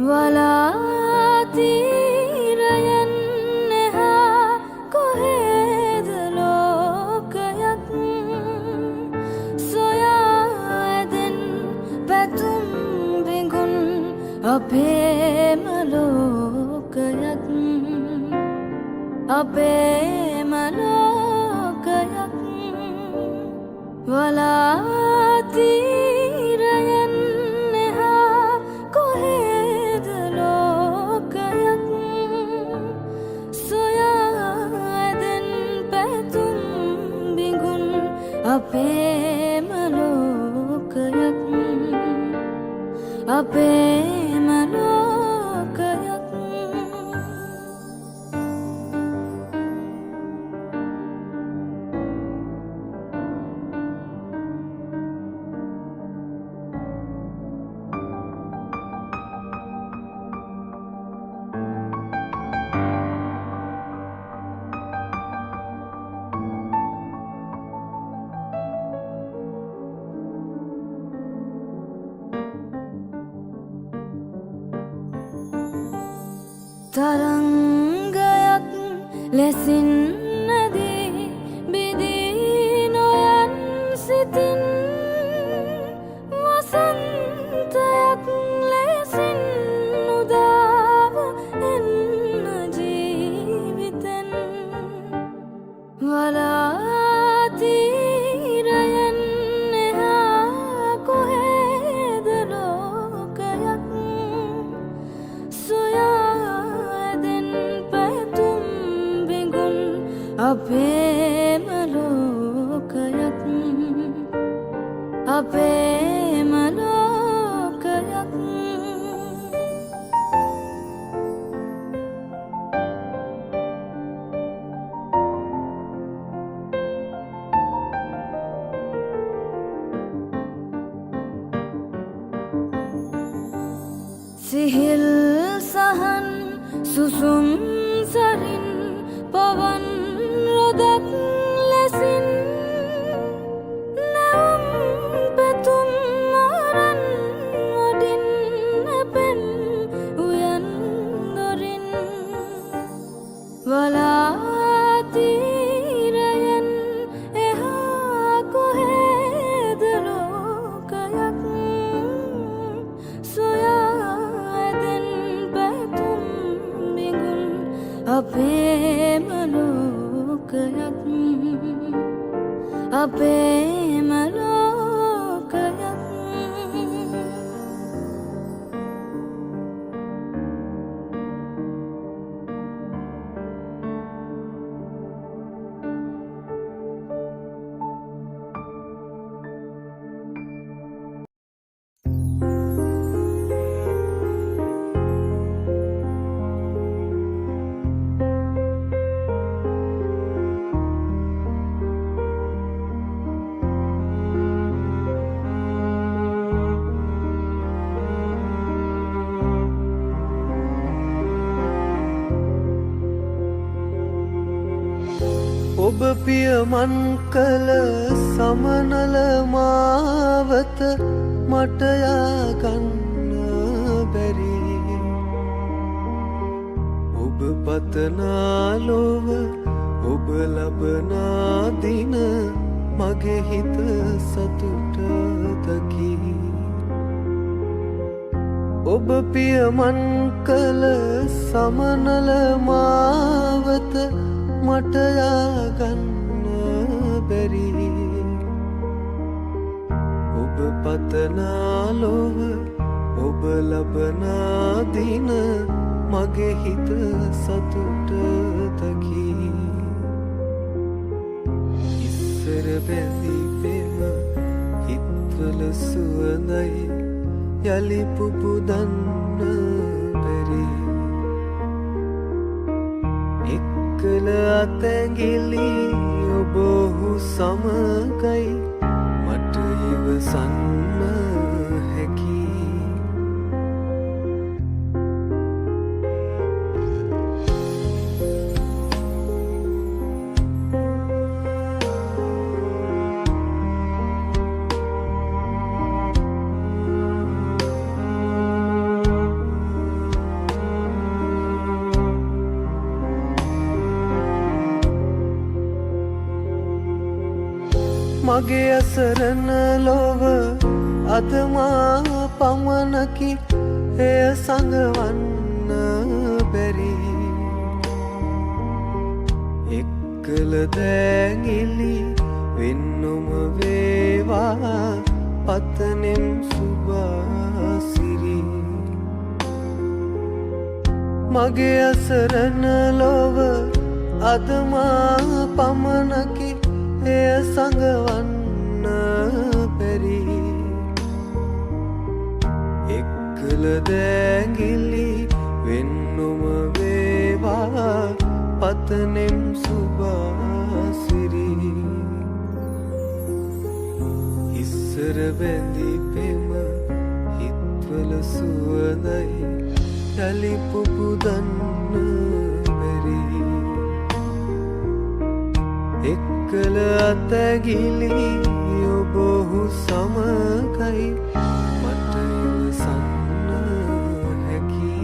වලාතීරයන් එහා කොහෙද ලෝකයක් සොයා ඇදෙන් පැතුම් බිඟුන් අපේම ලෝකයක් අපේම ලෝකයක් වලාතීරයන් එහා කොහෙද ලෝකයක් සොයා ඇදෙන් පැතුම් බිඟුන් අපේම ලෝකයක් අපේම ලෝකයක් තරංගයක් ලෙසින් නැදී බිදී නොයන් සිතින් වසන්තයක් ලෙසින් උදාව එන්න ජීවිතෙන් වලාතීරයන් එහා කොහෙද ලෝකයක් සොයා අපේම ලෝකයක් අපේම ලෝකයක් සිහිල් සහන් සුසුම් සරින් පවන් රොදක් ලෙසින් නැවුම් පැතුම් අරන් ඔඩින් නැපෙම් උයන් දොරින් වලාතීරයන් එහා කොහෙද ලෝකයක් සොයා ඇදෙන් පැතුම් බිඟුන් අපේම ලෝකයක් අපේම ලෝකයක් ඔබ පියමන් කළ සමනල මාවත මට යාගන්න බැරි ඔබ පතනා ලොව ඔබ ලබනා දින මගේ හිත සතුට දකි ඔබ පියමන් කළ සමනල මාවත මට යාගන්න බැරි ඔබ පතනා ලොව ඔබ ලබනා දින මගේ හිත සතුට දකි ඉස්සර බැඳි පෙම හිත්වල සුවඳයි යලි පුපුදන්න බැරි කළ අතැගිලි ඔබොහු සමගයි මට ඉවසන්න හැකි මගේ අසරණ ලොව අදමා පමණකි එය සඟවන්න බැරි එක්කල දැඟිලි වෙන්නුම වේවා පතනෙම් සුභාසිරි මගේ අසරණ ලොව අදමා පමණකි එය සඟවන්න බැරි එක්කල දැඟිලි වෙන්නුම වේවා පතනෙම් සුභාසිරි ඉස්සර බැඳි පෙම හිත්වල සුවඳයි යලි පුපුදන්න බැරි එක්කල අතැගිලි ඔබොහු සමගයි මට ඉවසන්න හැකි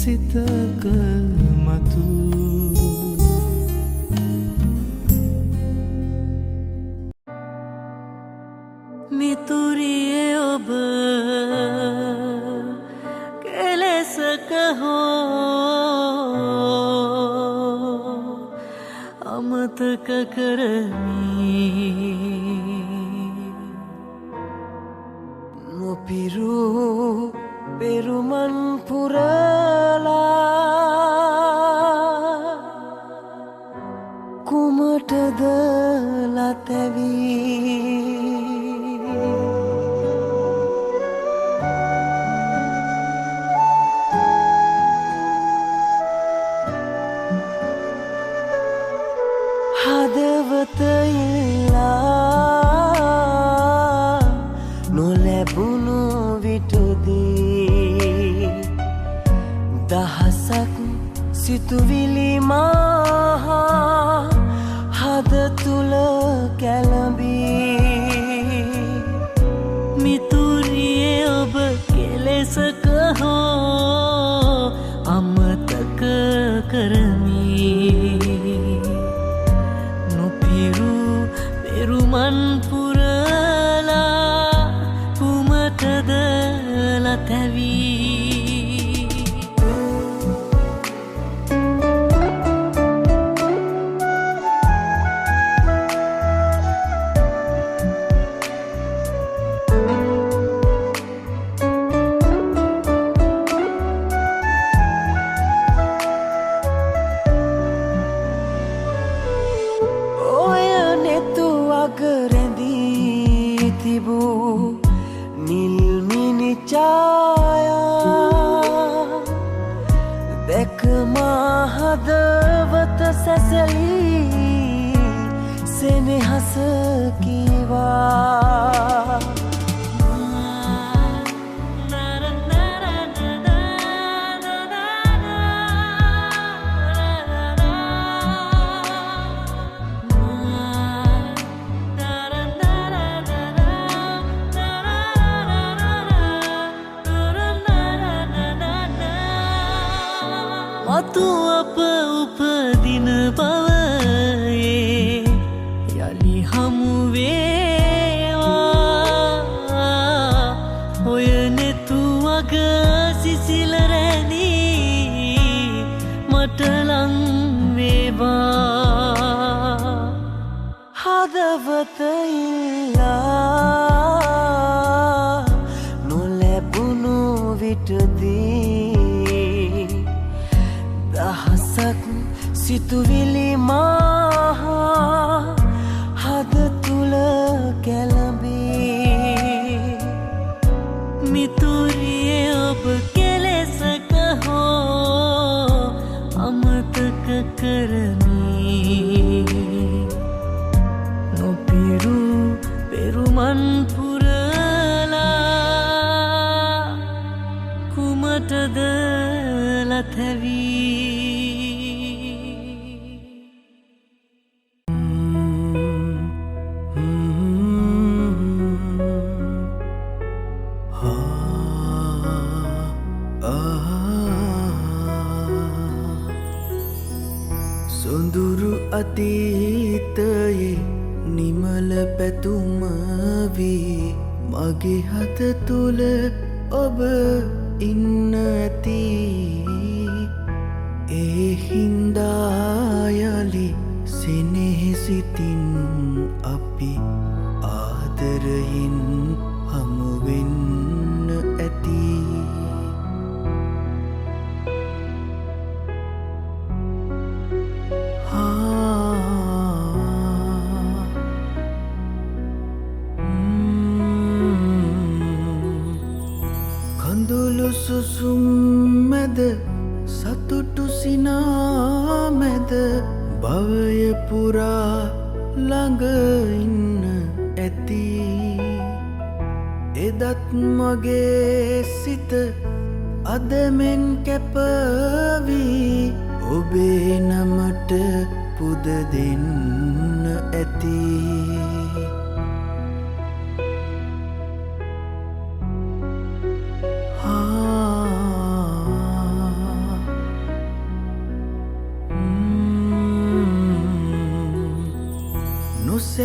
සිතක මතු මිතුරියේ ඔබ කෙලෙසක හෝ අමතක කරමි නොපිරු පෙරුමන් පුරලා කුමටද ලතැවී හදවත ඉල්ලා නොලැබුණු විටදී දහසක් සිතුවිලි මහා හද තුල කැළඹී මිතුරියේ ඔබ කෙලෙසක හෝ අමතක කරමි නොපිරු පෙරුමන් පුරලා කුමටද ලතැවී හදවත සැසලී සෙනෙහස කීවා මතු අප උපදින බවයේ යලි හමු වේවා ඔය නෙතුවග සිසිල රැඳී මට ලං වේවා හදවත ඉල්ලා නොලැබුණු විටදී දහසක් සිතුවිලි මහා හද තුල කැළඹී මිතුරියේ ඔබ කෙලෙසක හෝ අමතක කරමි නොපිරු පෙරුමන් පුරලා කුමටද ලතැවී සොඳුරු අතීතයේ නිමල පැතුම වී මගේ හත තුල ඔබ ඉන්න ඇති ඒ හින්දා යලි සෙනෙහසිතින් අපි ආදරයෙන් හමු වෙන්න ඇති කඳුළු සුසුම් මැද සතුටු සිනා මැද භවය පුරා ළඟ ඉන්න ඇති එදත් මගේ සිත අදමෙන් කැපවී ඔබේ නමට පුද දෙන්න ඇති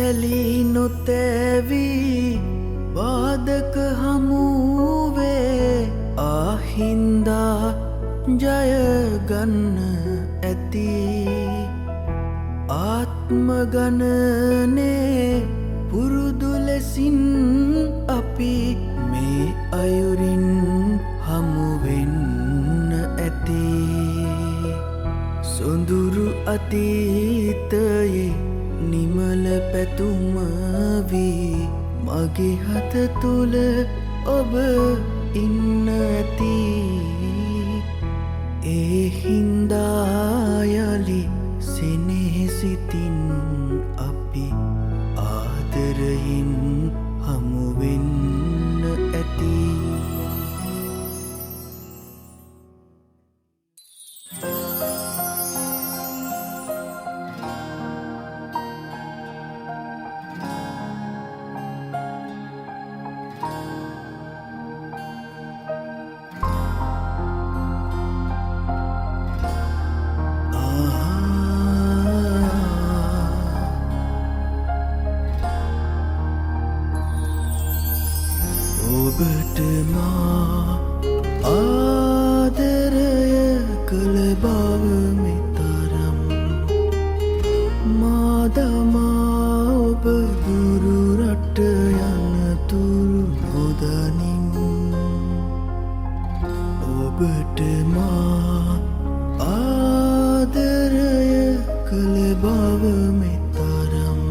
වැලි නොතැවී බාධක හමුවේ ආහින්දා ජයගන්න ඇති ආත්ම ගණනේ පුරුදු ලෙසින් අපි මේ අයුරින් හමුවෙන්න ඇති සොඳුරු අතීතයේ නිමල පැතුම වී මගේ හත තුළ ඔබ ඉන්න ඇති ඒ හින්දා යලි සෙනෙහසිතින් අපි ආදරයෙන් හමුවෙන්න ඇති ඔබට මා ආදරය කළ බව මෙතරම් මා දමා ඔබ දුරුරට යනතුරු නොදනින් ඔබට මා ආදරය කළ බව මෙතරම්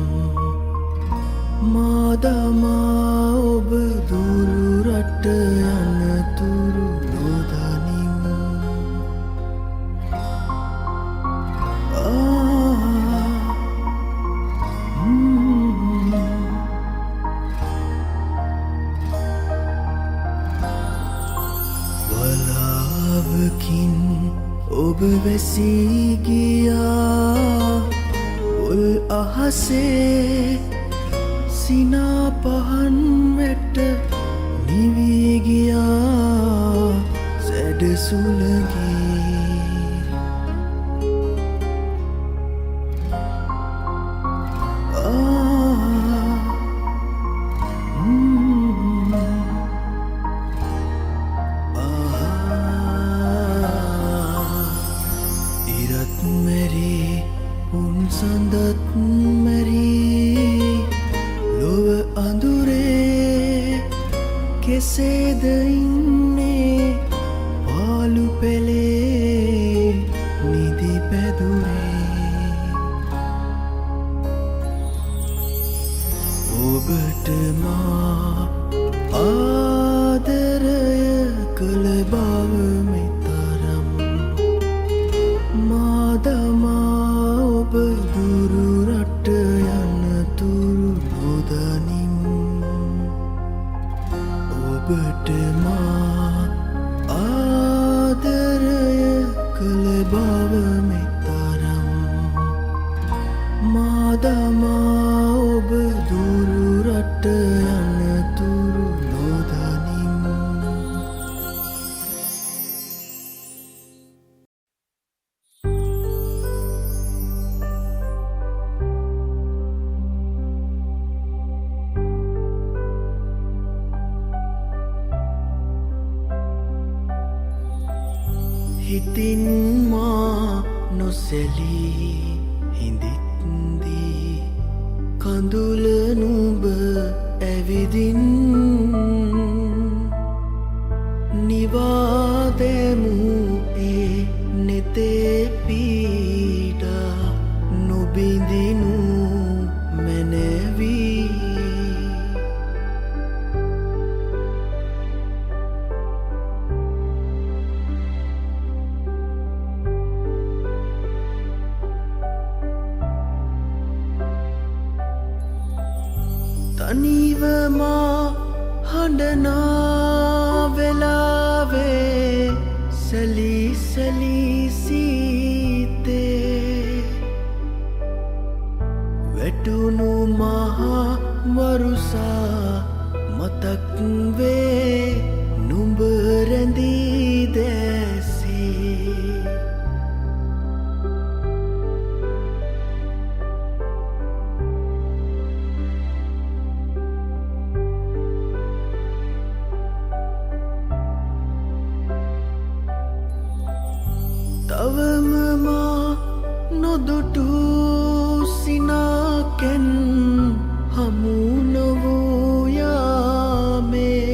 මා දමා ඔබ දුරුරට යනතුරු නොදනින් වලාවකින් ඔබ වැසී ගියා උල් අහසේ සිනා පහන් වැට නිවී ගියා සැඩ සුළගේ ඉරත් මැරී පුන් සඳත් මැරී ලොව අඳුරේ කෙසේද ඉන්නේ පාලු පෙළේ නිදි පැදුරේ ඔබට මා ආදරය කළ බව මෙතරම් මා දමා ඔබ දුරුරට යනතුරු නොදනින් ඔබට මා ආදරය කළ බව මෙතරම් මා දමා ඔබ දුරුරට යනතුරු නොදනින් හිතින් මා නොසැලී හිඳිත්දී කඳුල නුඹ ඇවිදින් නිවාදෙමු ඒ නෙතේ පීඩා නොබිඳිනු මැනවී තනිව මා හඬනා වෙලාවේ සැලී සැලී සීතේ වැටුණු මහා වරුසා මතක් වේ නුඹ රැඳී දැසේ තවම මා නොදුටු සිනාකෙන් හමු නොවූ යාමේ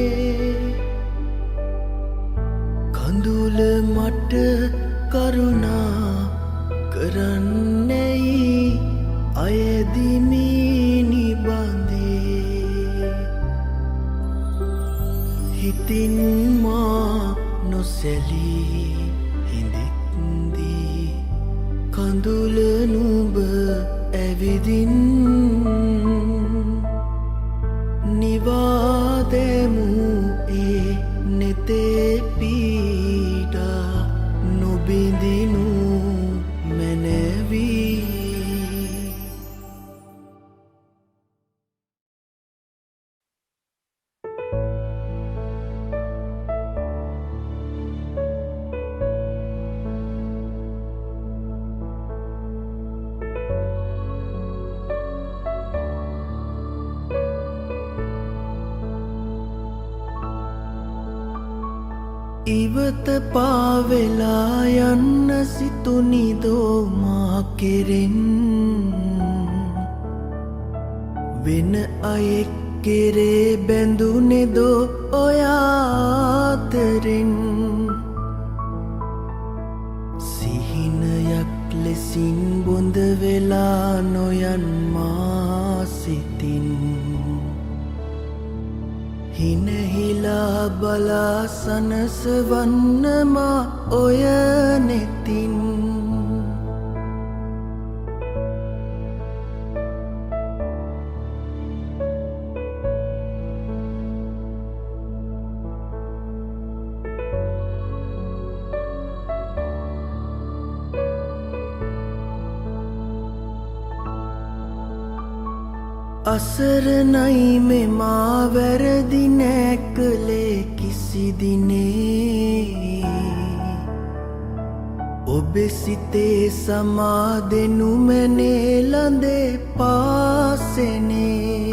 කඳුල මට කරුණා කරන්නෙයි අයදිමි නිබඳේ හිතින් මා නොසැලී හිඳිත්දී කඳුල නුඹ ඇවිදින් නිවාදෙමු ඒ නෙතේ පීඩා නොබිඳිනු මැනවී ඉවත පාවෙලා යන්න සිතුනිදෝ මා කෙරෙන් වෙන අයෙක් කෙරේ බැඳුනෙදෝ ඔයාතරෙන් සිහිනයක් ලෙසින් බොඳ වෙලා නොයන් මා සිතින් හිනහිලා බලා සනසවන්නමා ඔය නෙතින් අසරණයි මෙමා වැරදි නෑ කළේ කිසි දිනේ ඔබේ සිතේ සමාදෙනු මැනේ ළඳේ පාසෙනේ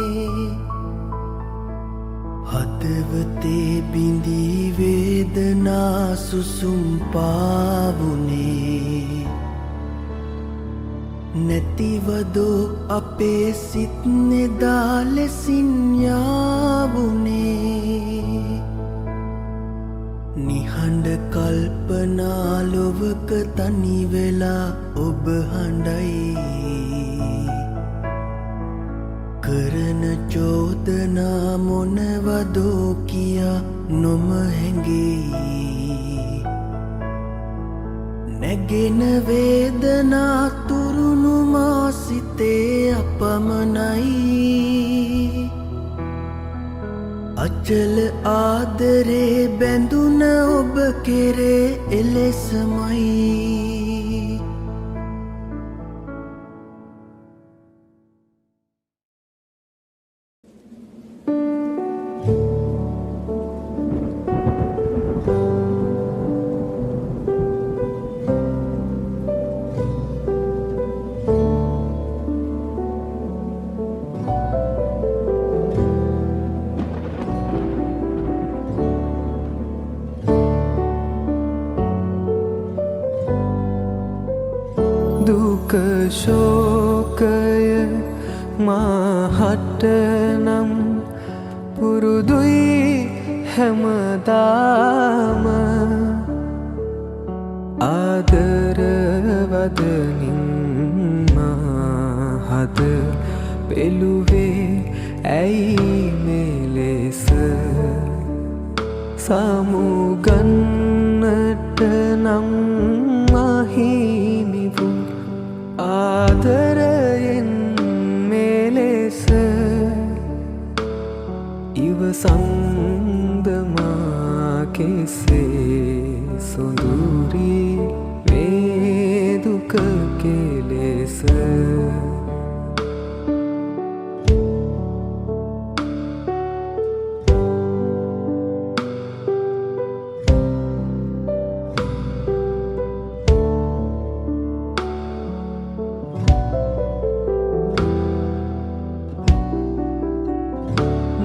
හදවතේ බිඳී වේදනා සුසුම් පාවුනේ නැතිවදෝ අපේ සිත් නෙදා ලෙසින් යාවුනේ නිහඬ කල්පනා ලොවක තනි වෙලා ඔබ හඬයි කරන චෝදනා මොනවදෝ කියා නොම හැඟෙයි නැගෙන වේදනා තුරුණු මා සිතේ අපමණයි අචල ආදරේ බැඳුන ඔබ කෙරේ එලෙසමයි දුක ශෝකය මාහට නම් පුරුදුයි හැමදාම ආදරවදනින් මාහද පෙළුවේ ඇයි මෙලෙස සමුගන්නට නම් මහිමි වූ ආදරයෙන් මෙලෙස ඉවසන්දමා කෙසේ සොඳුරී මේ දුක කෙලෙස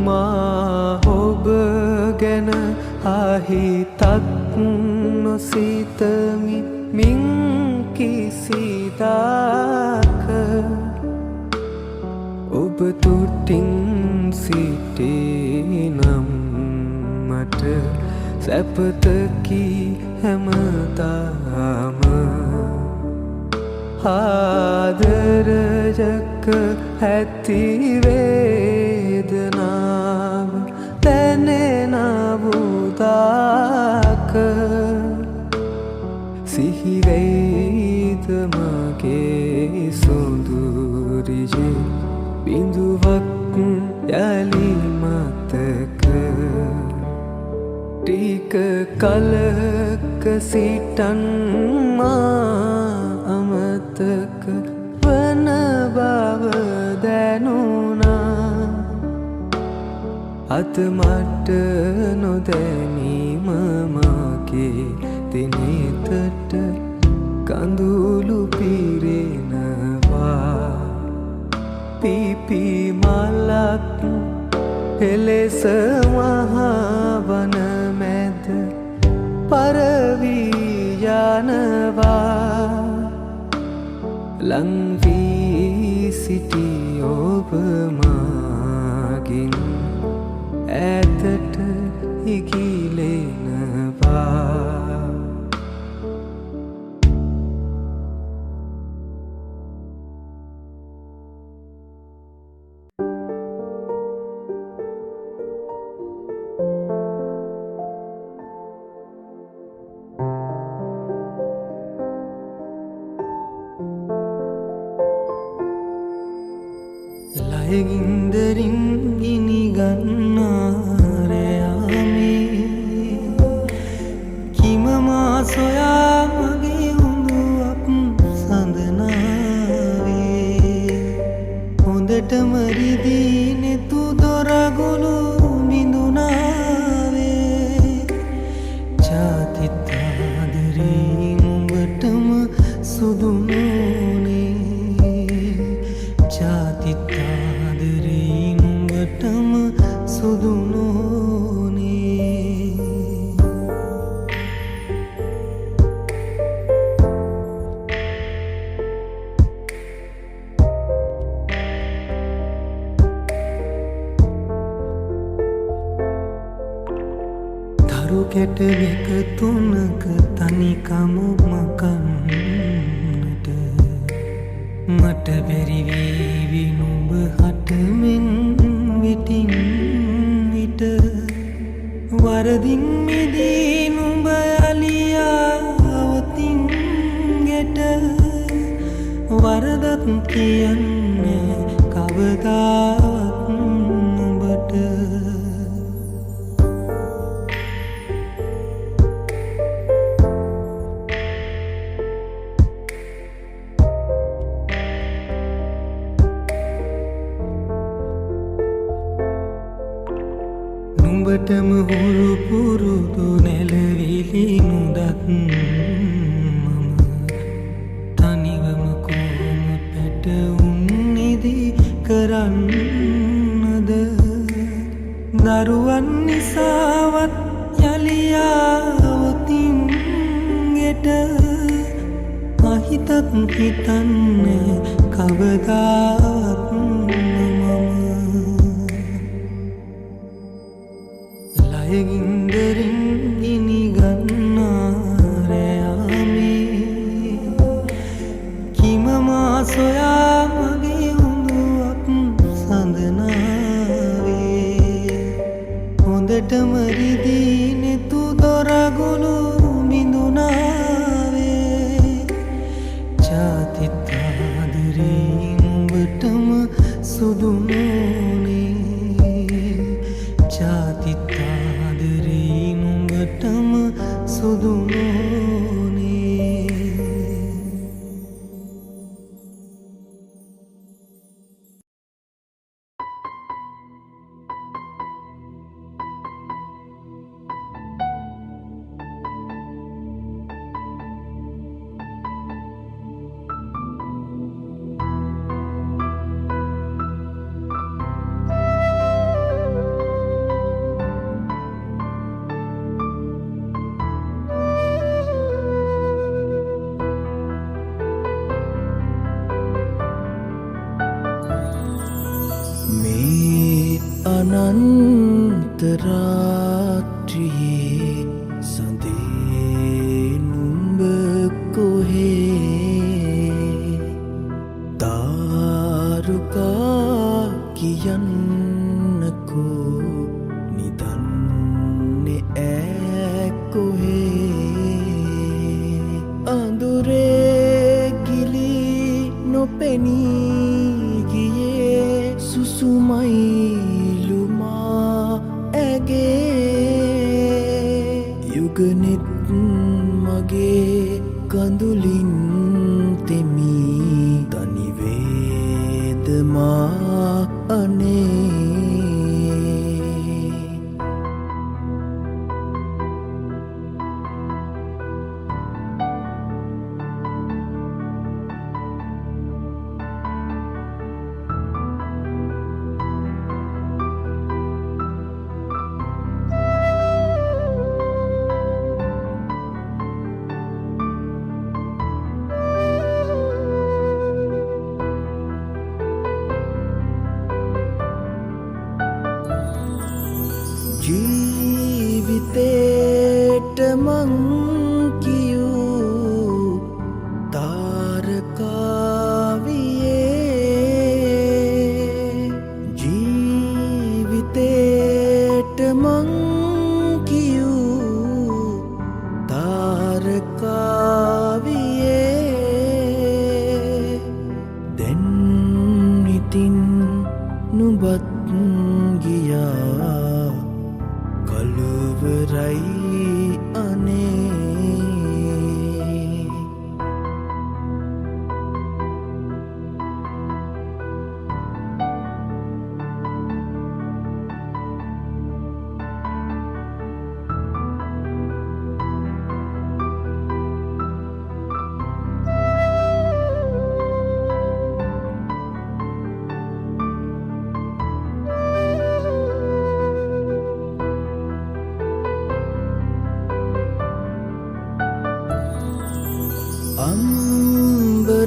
මා ඔබ ගැන අහිතක් නොසිතමි මින් කිසිදාක ඔබ තුටින් සිටේ නම් මට සැපතකි හැමදාම ආදරයක ඇති වේදනාව දැනෙන වූදාක සිහි වෙයිද මගේ සොඳුරියේ බිඳුවක් යලි මතක ටික කලක සිටන් මා අමතක වන බව දැනුණා අත මට නොදැනීම මාගේ දිනෙතට කඳුළු පිරෙනවා පිපි මලක් එලෙස මහවන මැද පරවී යනවා ලං වී සිටි ඔබ මාගින් ඈතට ඉගිලෙනවා ලයගින්දරින් ගිනිගන්නාරයාමේ කිමමා සොයා මගේ හුඳුවක් සඳනාවේ හොඳටම රිදී නෙතු දොරගුළු බිඳුනාවේ ජාතිතාදරී නුඹටම සුදු නෝනේ ජාතිතාදරී නුඹටම සුදු නෝනේ දරු කැට දෙක තුනක තනිකම මකන්නට මට බැරි වේවි නුඹ හටමින් විටින් විට වරදින් මිදී නුඹ අලියාවතින් ගෙට වරදක් කියන්නේ කවදාවත් නුඹට නුඹටම හුරු පුරුදු නැලවිලි නුදත් මම තනිවම කොහොම පැටවුන්නේදි කරන්නද දරුවන් නිසාවත් යලියාවතින් ගෙට අහිතත් හිතන්නේ කවදාවත් ලයගින්දරින් ගිනිගන්නාරයාමේ කිමමා සොයා මගේ හුඳුවක් සඳනාවේ හොඳටම රිදී නෙතු දොරගුළු බිඳුනාවේ ජාතිතාදරී නුඹටම සුදු නෝනේ ජාතිතාදරී නුඹටම සුදු නෝනේ රාත්‍රියේ සඳේ නුඹ කොහේ තාරුකා කියන්නකෝ නිදන්නේ ඈ කොහේ අඳුරේ ගිලි නොපෙනී ගියේ සුසුමයිලුමා ඇගේ යුගනෙත් මගේ කඳුලින් තෙමි තනිවේදමා අනේ ජීවිතේට මං කියූ තාරකාවියේ ජීවිතේට මං කියූ තාරකාවියේ දැන් ඉතින් නුඹත් ගියා කළුවරයි අනේ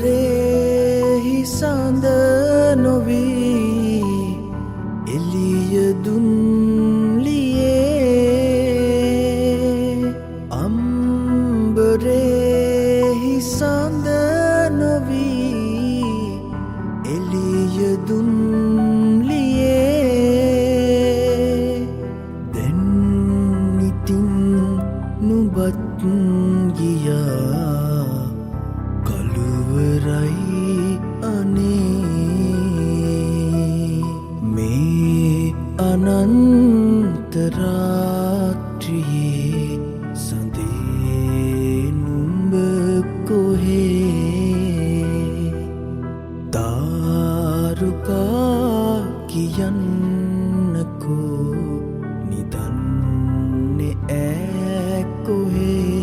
අම්බරෙහි සඳ නොවී එළියදුන් ලියේ අම්බරෙහි සඳ නොවී එළියදුන් ලියේ දැන් ඉතින් නුඹත් ගියා කළුවරයි අනේ මේ අනන්ත රාත්‍රියේ සඳේ නුඹ කොහේ තාරුකා කියන්නකෝ නිදන්නේ ඈ කොහේ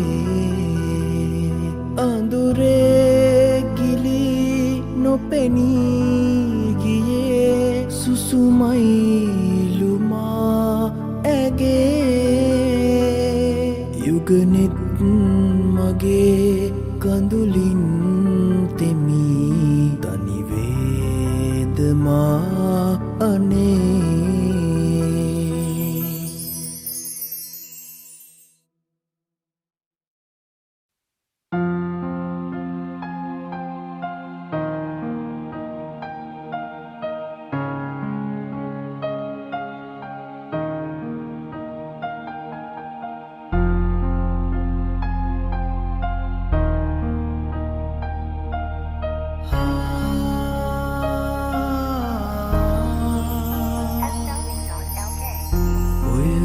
අඳුරේ ගිලි නොපෙනී ගියේ සුසුමයිලුමා ඇගේ යුගනෙත් මගේ කඳුලින් තෙමි තනිවේදමා අනේ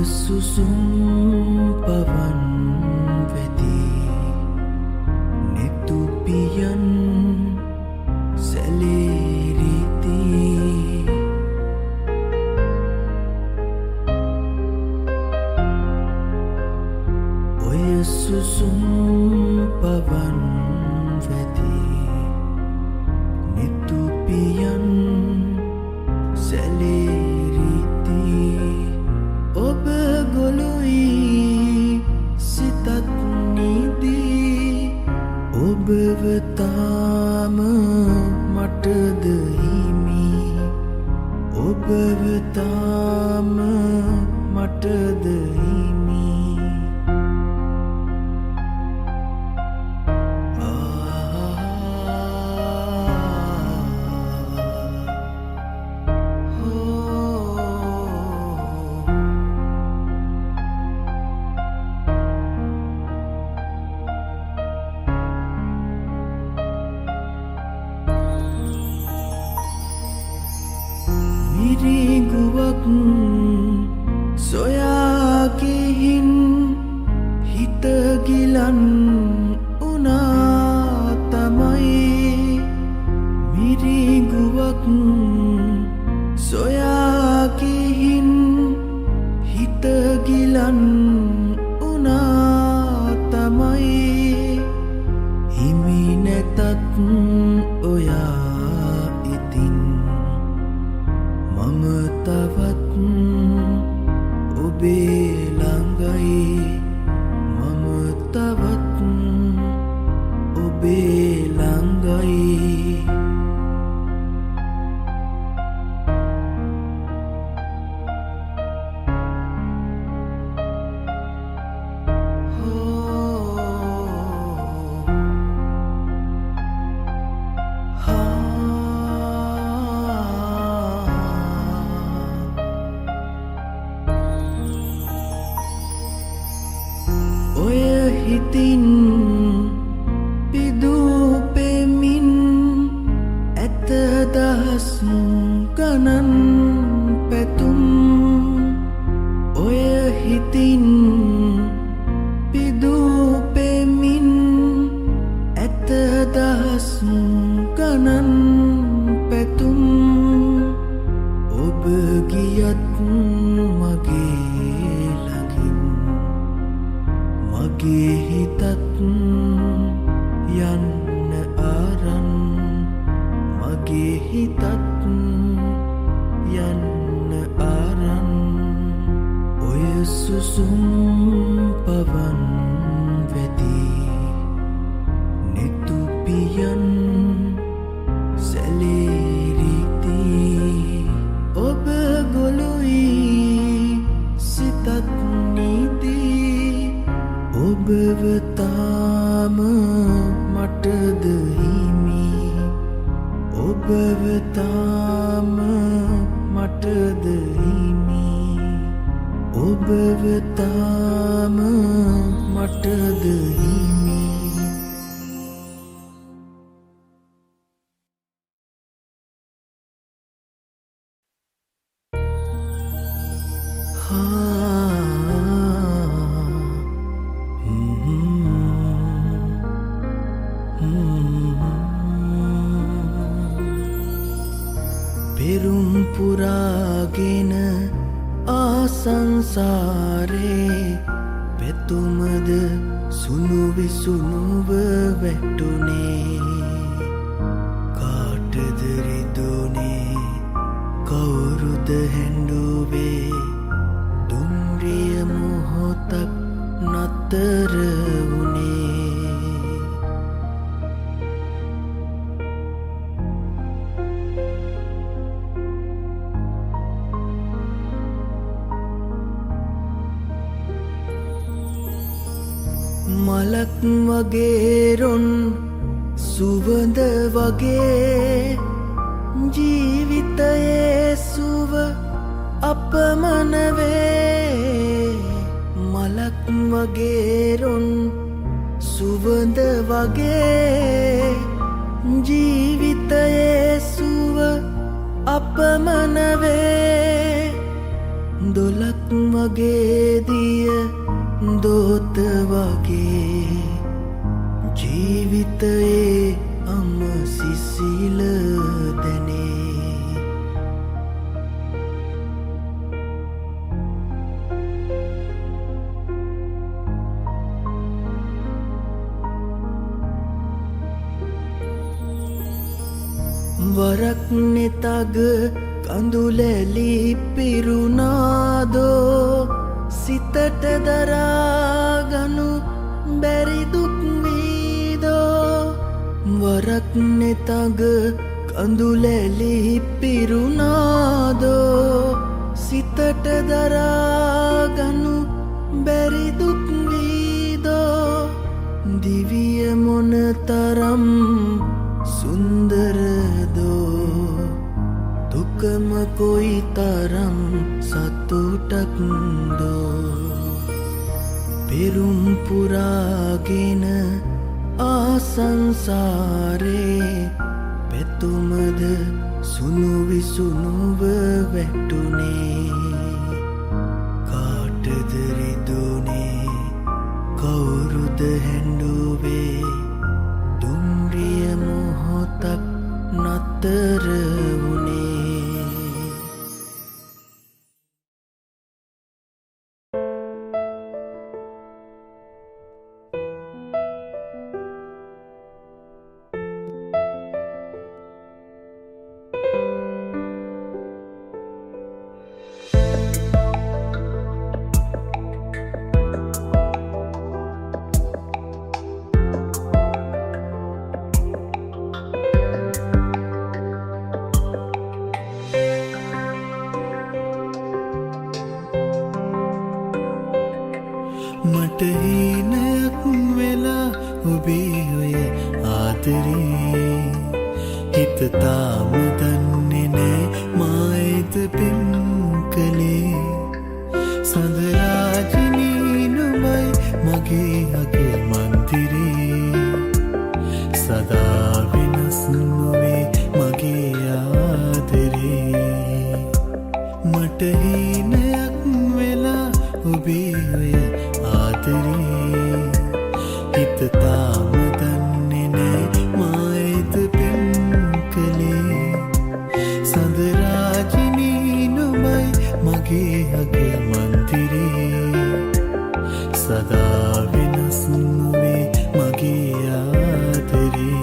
සුසුම් පවන් වෙදී නෙතුපියන් සැලේරිති ඔය සුසුම් පවන් වෙදී නෙතුපියන් සැලේරිති ඔබ ගොළුයි සිතත් නිදී ඔබව තාම මටද හිමි ඔබව තාම මටද හිමි මිරිගුවක් සොයා ගිහින් හිත ගිලන් උනා තමයි මිරිගුවක් සොයා ගිහින් හිත ගිලන් උනා තමයි හිමි නැතත් ඔයා ඉතින් මම තවත් ඔබේ ළඟයි මම තවත් ඔබේ ළඟයි ඔය හිතින් පිදූ පෙමින් ඇත දහස් ගණන් පැතුම් ඔය හිතින් පිදූ පෙමින් ඇත දහස් ගණන් පැතුම් ඔබ ගියත් මගේ මගේ හිතත් යන්න ආරන් මගේ හිතත් යන්න ආරන් ඔය සුසුම් පවන් වෙදී නෙතුපියන් සැලේරිති ඔබ ගොළුයි සිතත් නීදී ඔබව තාම මටද හිමි ඔබව තාම මටද හිමි ඔබව තාම මටද හිමි පෙරුම් පුරාගෙන ආසංසාරේ පෙතුමද සුණු විසුණුව වැටුනේ කාටද රිදුනේ කවුරුද හැඬුවේ දුම්රිය මොහොතක් නතර වුනේ මලක් වගේ රොන් සුවඳ වගේ ජීවිතයේ සුව අපමණ වේ මලක් වගේ රොන් සුවඳ වගේ ජීවිතයේ සුව අපමණ වේ දොලක් වගේ දිය දෝත වගේ ජීවිතයේ අම සිසිල දැනේ වරක් නෙතග කඳුලැලි පිරුණාදෝ සිතට දරාගනු බැරි දුක් වීදෝ වරක් නෙතග කඳුලැලි පිරුණාදෝ සිතට දරාගනු බැරි දුක් වීදෝ දිවිය මොන තරම් සුන්දරදෝ දුකම කොයි තරම් සතුටක්දෝ පෙරුම් පුරාගෙන ආසංසාරේ පැතුමද සුණු විසුණුව වැටුනේ කාටද රිදුනේ කවුරුද හැඬුවේ දුම්රිය මොහොතක් නතර වුණේ මට හීනයක් වෙලා ඔබේ ඔය ආදරේ හිත තාම දන්නේ නෑ මායිද පෙම් කළේ සඳරාජිනී නුඹයි මගේ අග මන්දිරේ සදා වෙනස් නොවේ මගේ ආදරේ මට හීනයක් වෙලා ඔබේ ඔය හිත තාම දන්නේ නෑ මායිද පෙම් කළේ සඳරාජිනී නුඹයි මගේ අග මන්දිරේ සදා වෙනස් නොවේ මගේ ආදරේ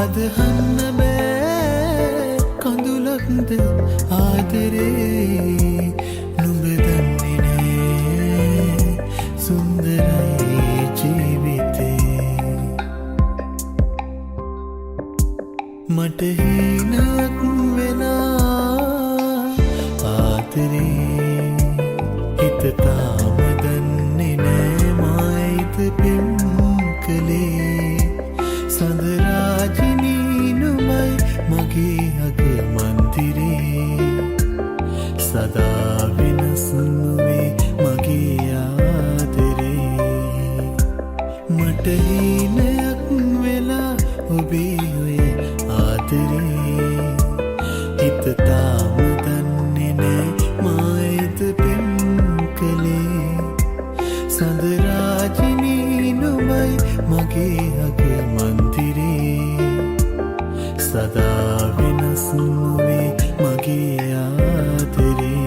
අදහන්න බෑ කඳුලක්ද ආදරේ නුඹ දන්නේ නෑ සුන්දරයි ජීවිතේ මට හීනක් වෙලා ආදරේ හිත තාම දන්නේ නෑ මායිද පෙම් කළේ සඳරාජිනී නුඹයි මගේ අග මන්දිරේ සදා වෙනස් නොවේ මගේ ආදරේ මට හීනයක් වෙලා ඔබේ ඔය ආදරේ හිත තාම දන්නේ නෑ මායිද පෙම් කළේ සඳරාජිනී නුඹයි මගේ අග සදා වෙනස් නොවේ මගේ ආදරේ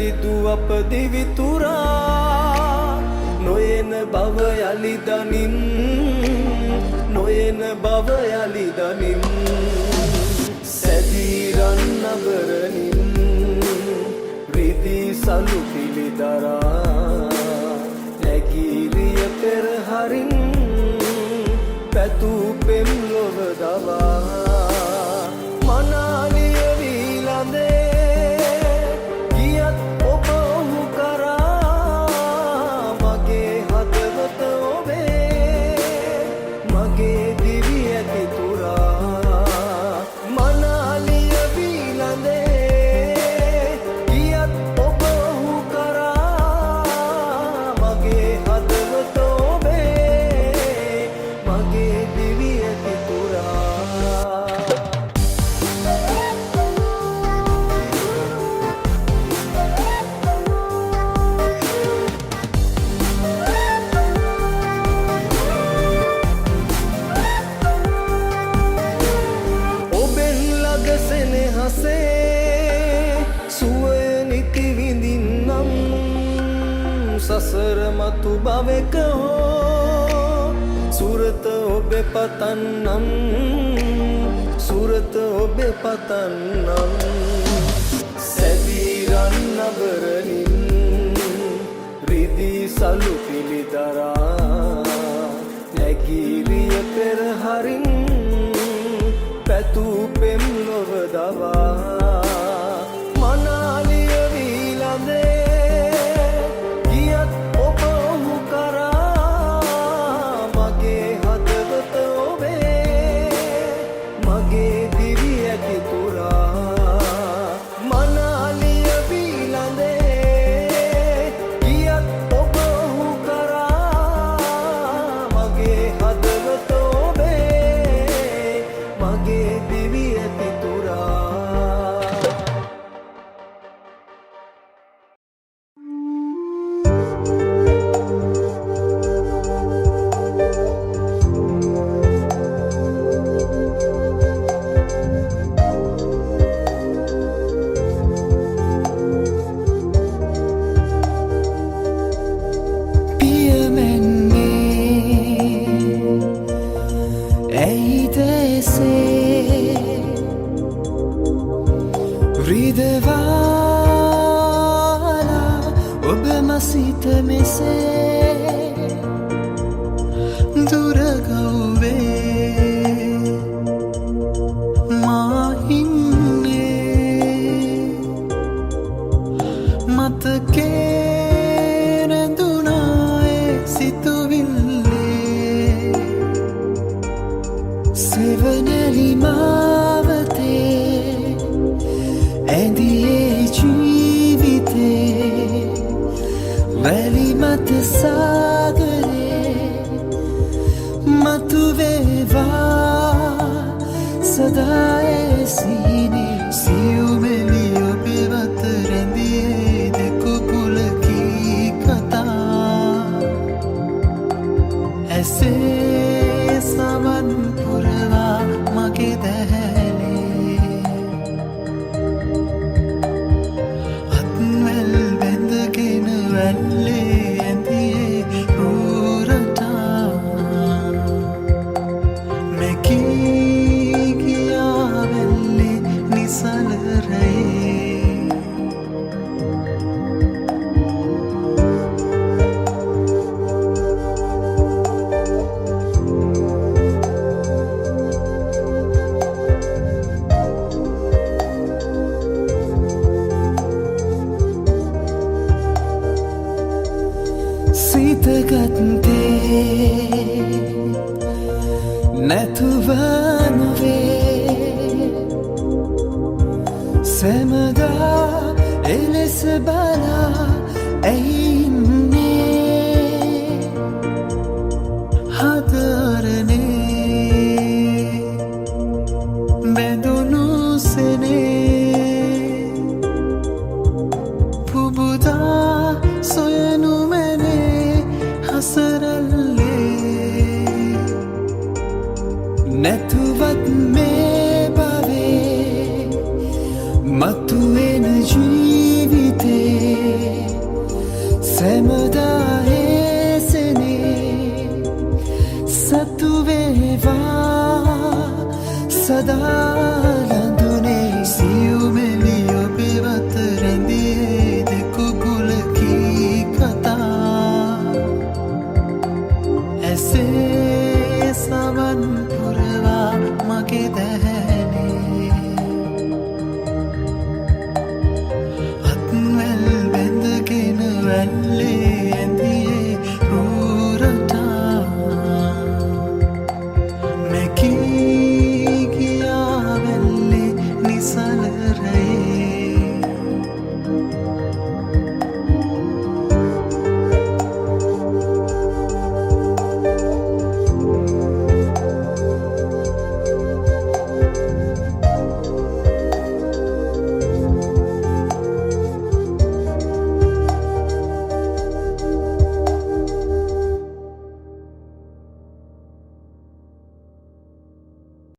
වැලිදු අප දිවිතුරා නොයන බව යලි දනින් නොයන බව යලි දනින් සැදීරන් නගරනින් රිදී සලු පිළිදරා නැගීරිය පෙරහරින් පැතූ පෙම් ලොව දවා මනාලිය වීලඳේ ගියත් ඔබ ඔහු කරා මගේ හදවත ඔබේ මගේ දිවි ඇති තුරා මනාලිය වීලඳේ ගියත් ඔබ ඔහු කරා මගේ හදවත ඔබේ මගේ දිවි ඇති තුරා ඔබෙන් ළඟ සෙනෙහසේ සුවය නිති විඳින්නම් සසර මතු භවෙක හෝ සුරත ඔබේ පතන්නම් සුරත ඔබේ පතන්නම් සැදීරන් නගරනින් රිදී සලු පිළිදරා නැගීරිය පෙරහරින් පැතූ පෙම් ලොව දවා මනාලිය වීලඳේ ගියත් ඔබ ඔහු කරා මගේ හදවත ඔබේ මගේ දිවි ඇති තුරා මනාලිය වීලඳේ ගියත් ඔබ ඔහු කරා මගේ හදවත ඔබේ මගේ දිවි ඇති තුරා ඇයිද එසේ රිදවාලා ඔබ මසිත මෙසේ දුරගව්වේ මා ඉන්නේ මතකේ රැඳුනායේ සිතුවිල්ලේ සෙවනැලි මාවතේ ඇඳියේ ජීවිතේ වැලි මත සාගරේ මතුවේවා සදායේ සීනේ සියුමෙලි ඔබේ වත රැඳියේ දෙකුකුලකී කතා ඇසේ සවන් පුරවා මගේ දැහැලේ අත්වැල් බැඳගෙන වැල්ලේ ඇඳියේ රූරටා මැකී ගියා වැල්ලේ නිසල රැයේ සිතගත්තේ නැතුව නොවේ සැමදා එලෙස බලා ඇයින්නේ හදරනේ බැඳුණු සෙනේ පුබුදා සොයනු මැනේ හසරල්ලේ නැතුවත් මේ භවේ මතුවෙන ජීවිතේ ඇල්ලේ